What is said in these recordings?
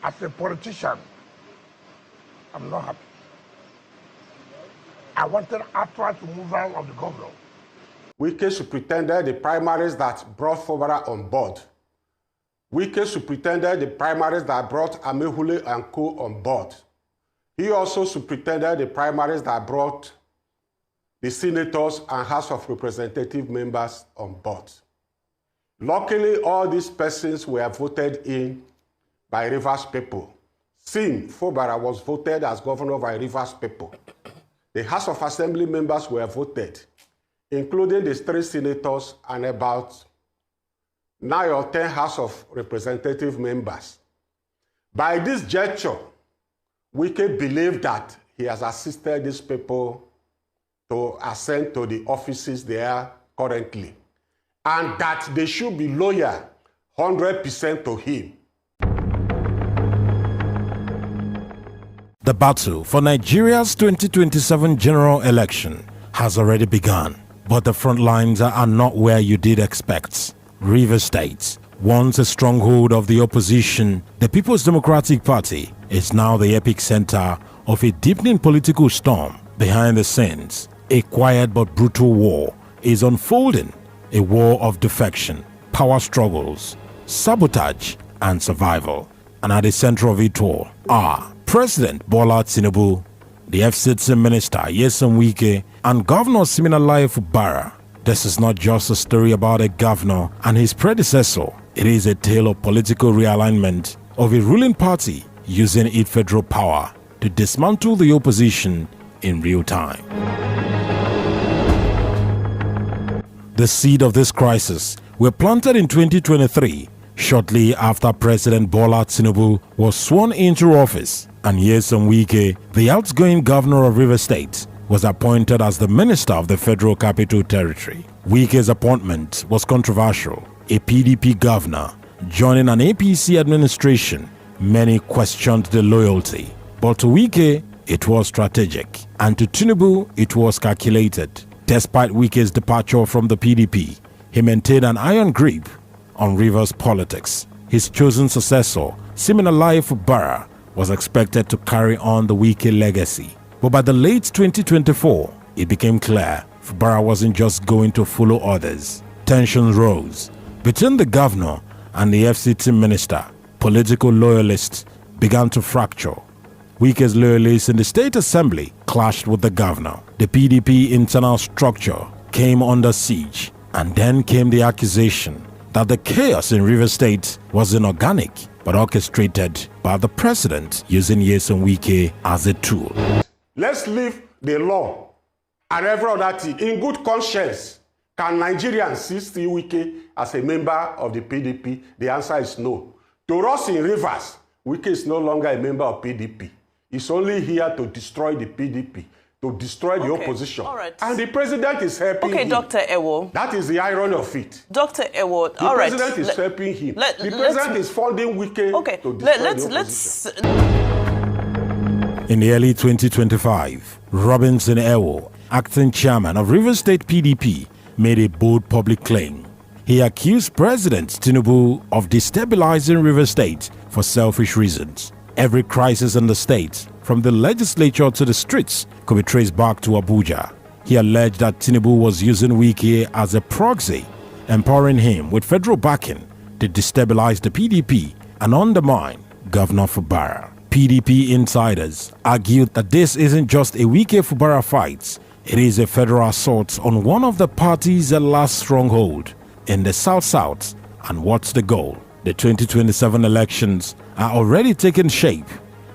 As a politician, I'm not happy. I wanted outright removal of the governor. Wike superintended the primaries that brought Fubara on board. Wike superintended the primaries that brought Amehule and Co. on board. He also superintended the primaries that brought the senators and House of Representative members on board. Luckily, all these persons were voted in by Rivers people. Sim Fubara was voted as governor by Rivers people. The House of Assembly members were voted, including the 3 senators and about 9 or 10 House of Representative members. By this gesture, Wike believed that he has assisted these people to ascend to the offices they are currently, and that they should be loyal 100% to him. The battle for Nigeria's 2027 general election has already begun, but the front lines are not where you did expect. Rivers State, once a stronghold of the opposition, the People's Democratic Party is now the epicenter of a deepening political storm. Behind the scenes, a quiet but brutal war is unfolding, a war of defection, power struggles, sabotage, and survival. And at the center of it all are President Bola Tinubu, the FCT Minister Nyesom Wike, and Governor Sim Fubara. This is not just a story about a governor and his predecessor. It is a tale of political realignment of a ruling party using its federal power to dismantle the opposition in real time. The seed of this crisis were planted in 2023, shortly after President Bola Tinubu was sworn into office, and Nyesom Wike, the outgoing governor of Rivers State, was appointed as the Minister of the Federal Capital Territory. Wike's appointment was controversial. A PDP governor joining an APC administration, many questioned the loyalty. But to Wike, it was strategic, and to Tinubu, it was calculated. Despite Wike's departure from the PDP, he maintained an iron grip on Rivers politics. His chosen successor, Sim Fubara, was expected to carry on the Wike legacy. But by the late 2024, it became clear Fubara wasn't just going to follow others. Tensions rose between the governor and the FCT minister. Political loyalists began to fracture. Wike's loyalists in the State Assembly clashed with the governor. The PDP internal structure came under siege, and then came the accusation that the chaos in Rivers State was inorganic but orchestrated by the president using Nyesom Wike as a tool. Let's leave the law and every other thing in good conscience. Can Nigerians see still Wike as a member of the PDP? The answer is no. To us in Rivers, Wike is no longer a member of PDP. He's only here to destroy the PDP, to destroy the opposition. All right. And the president is helping him. Okay, Dr. Ewo. That is the irony of it. Dr. Ewo, the all right. The president is helping him. The president is funding Wike to destroy the opposition. In the early 2025, Robinson Ewo, acting chairman of Rivers State PDP, made a bold public claim. He accused President Tinubu of destabilizing Rivers State for selfish reasons. Every crisis in the state, from the legislature to the streets, could be traced back to Abuja. He alleged that Tinubu was using Wike as a proxy, empowering him with federal backing to destabilize the PDP and undermine Governor Fubara. PDP insiders argued that this isn't just a Wike-Fubara fight, it is a federal assault on one of the party's last stronghold in the South-South. And what's the goal? The 2027 elections are already taking shape,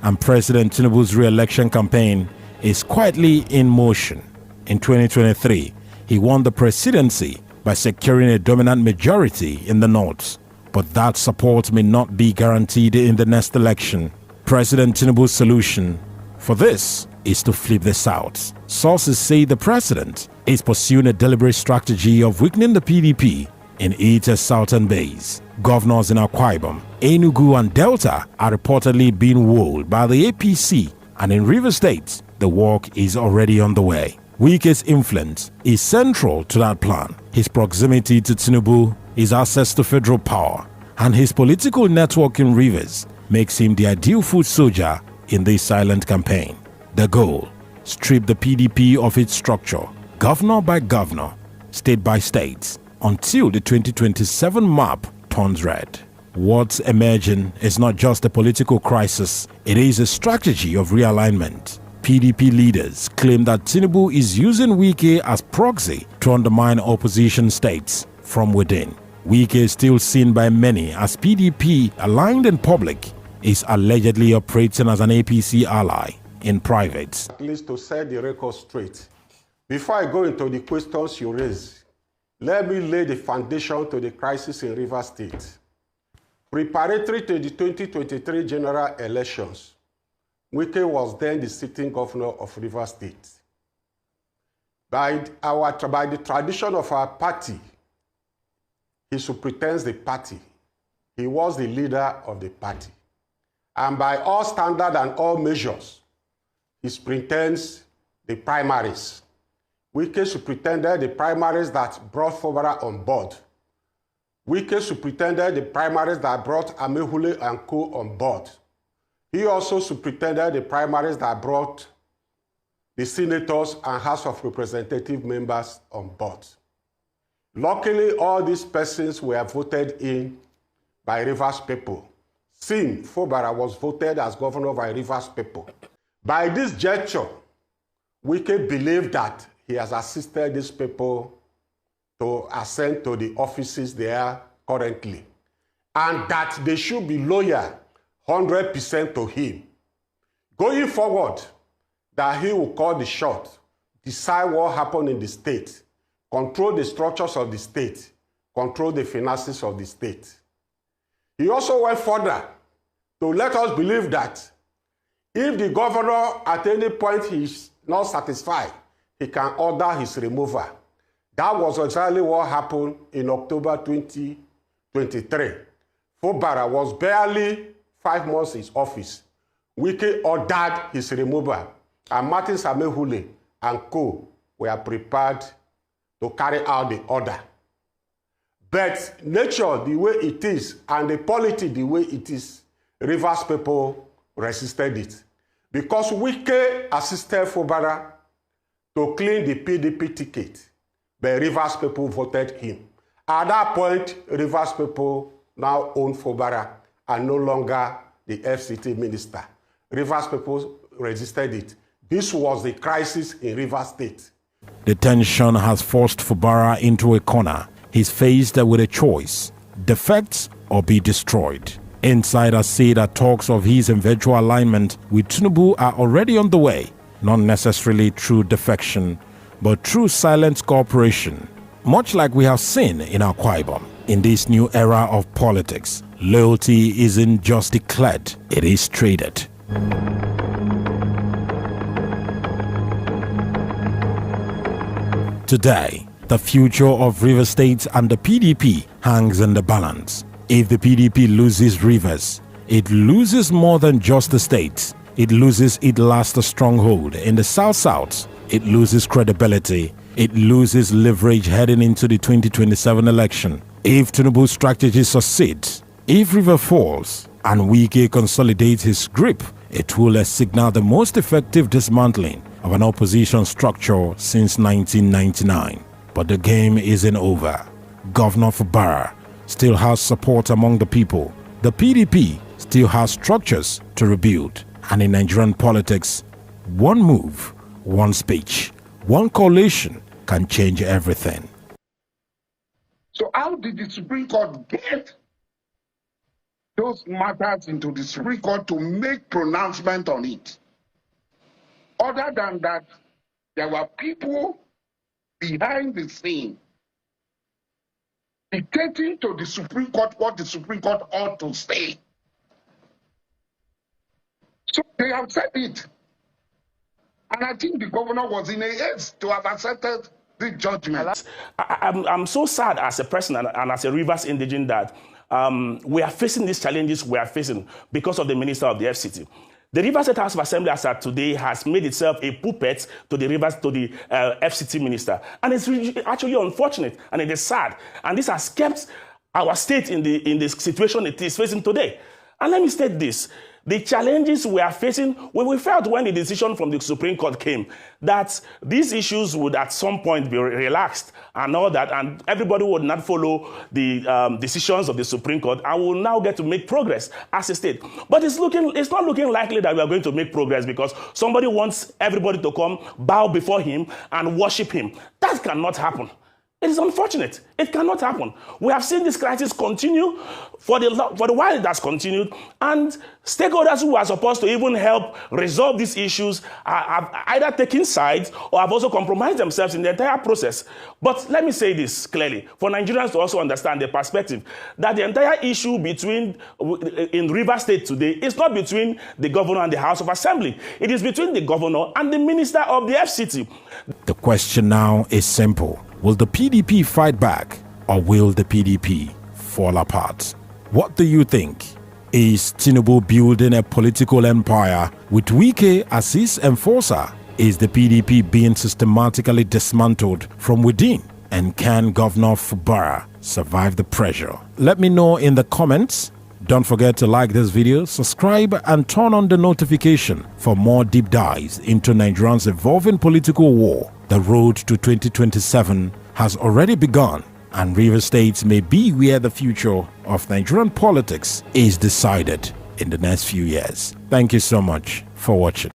and President Tinubu's re-election campaign is quietly in motion. In 2023, he won the presidency by securing a dominant majority in the north, but that support may not be guaranteed in the next election. President Tinubu's solution for this is to flip the South. Sources say the president is pursuing a deliberate strategy of weakening the PDP in its southern base. Governors in Akwa Ibom, Enugu, and Delta are reportedly being wooed by the APC, and in Rivers State, the work is already on the way. Wike's influence is central to that plan. His proximity to Tinubu, his access to federal power, and his political network in Rivers makes him the ideal foot soldier in this silent campaign. The goal: strip the PDP of its structure, governor by governor, state by state, until the 2027 map turns red. What's emerging is not just a political crisis, it is a strategy of realignment. PDP leaders claim that Tinubu is using Wike as proxy to undermine opposition states from within. Wike is still seen by many as PDP aligned in public, is allegedly operating as an APC ally in private. At least to set the record straight. Before I go into the questions you raise, let me lay the foundation to the crisis in Rivers State. Preparatory to the 2023 general elections, Wike was then the sitting governor of Rivers State. By the tradition of our party, he superintends the party. He was the leader of the party. And by all standards and all measures, he superintends the primaries. Wike superintended the primaries that brought Fubara on board. Wike superintended the primaries that brought Amehule and Co. on board. He also superintended the primaries that brought the senators and House of Representative members on board. Luckily, all these persons were voted in by Rivers people. Sim Fubara was voted as governor by Rivers people. By this gesture, Wike believed that he has assisted these people to ascend to the offices they are currently, and that they should be loyal 100% to him. Going forward, that he will call the shot, decide what happened in the state, control the structures of the state, control the finances of the state. He also went further to let us believe that if the governor at any point he is not satisfied, he can order his removal. That was exactly what happened in October 2023. Fubara was barely 5 months in office. Wike ordered his removal, and Martin Amehule and Co. were prepared to carry out the order. But nature the way it is, and the polity the way it is, Rivers people resisted it. Because Wike assisted Fubara to clean the PDP ticket, but Rivers people voted him. At that point, Rivers people now own Fubara and no longer the FCT minister. Rivers people resisted it. This was the crisis in Rivers State. The tension has forced Fubara into a corner. He's faced with a choice: defect or be destroyed. Insiders say that talks of his eventual alignment with Tinubu are already on the way, not necessarily through defection, but through silent cooperation. Much like we have seen in Akwa Ibom. In this new era of politics, loyalty isn't just declared, it is traded. Today, the future of Rivers State and the PDP hangs in the balance. If the PDP loses Rivers, it loses more than just the state. It loses its last stronghold in the South-South. It loses credibility. It loses leverage heading into the 2027 election. If Tinubu's strategy succeeds, if River falls, and Wike consolidates his grip, it will signal the most effective dismantling of an opposition structure since 1999. But the game isn't over. Governor Fubara still has support among the people. The PDP still has structures to rebuild. And in Nigerian politics, one move, one speech, one coalition can change everything. So how did the Supreme Court get those matters into the Supreme Court to make pronouncement on it? Other than that, there were people behind the scene dictating to the Supreme Court what the Supreme Court ought to say. So they have said it. And I think the governor was in a haste to have accepted the judgment. I'm so sad as a person and as a Rivers indigene that we are facing these challenges we are facing because of the minister of the FCT. The Rivers State House of Assembly as of today has made itself a puppet to the FCT minister. And it's actually unfortunate and it is sad. And this has kept our state in the situation it is facing today. And let me state this. The challenges we are facing, we felt when the decision from the Supreme Court came that these issues would at some point be relaxed and all that, and everybody would not follow the decisions of the Supreme Court, and will now get to make progress as a state. But it's not looking likely that we are going to make progress because somebody wants everybody to come, bow before him, and worship him. That cannot happen. It is unfortunate. It cannot happen. We have seen this crisis continue for the while it has continued, and stakeholders who are supposed to even help resolve these issues have either taken sides or have also compromised themselves in the entire process. But let me say this clearly, for Nigerians to also understand the perspective, that the entire issue in Rivers State today is not between the governor and the House of Assembly. It is between the governor and the minister of the FCT. The question now is simple. Will the PDP fight back, or will the PDP fall apart? What do you think? Is Tinubu building a political empire with Wike as his enforcer? Is the PDP being systematically dismantled from within? And can Governor Fubara survive the pressure? Let me know in the comments. Don't forget to like this video, subscribe, and turn on the notification for more deep dives into Nigeria's evolving political war. The road to 2027 has already begun, and Rivers State may be where the future of Nigerian politics is decided in the next few years. Thank you so much for watching.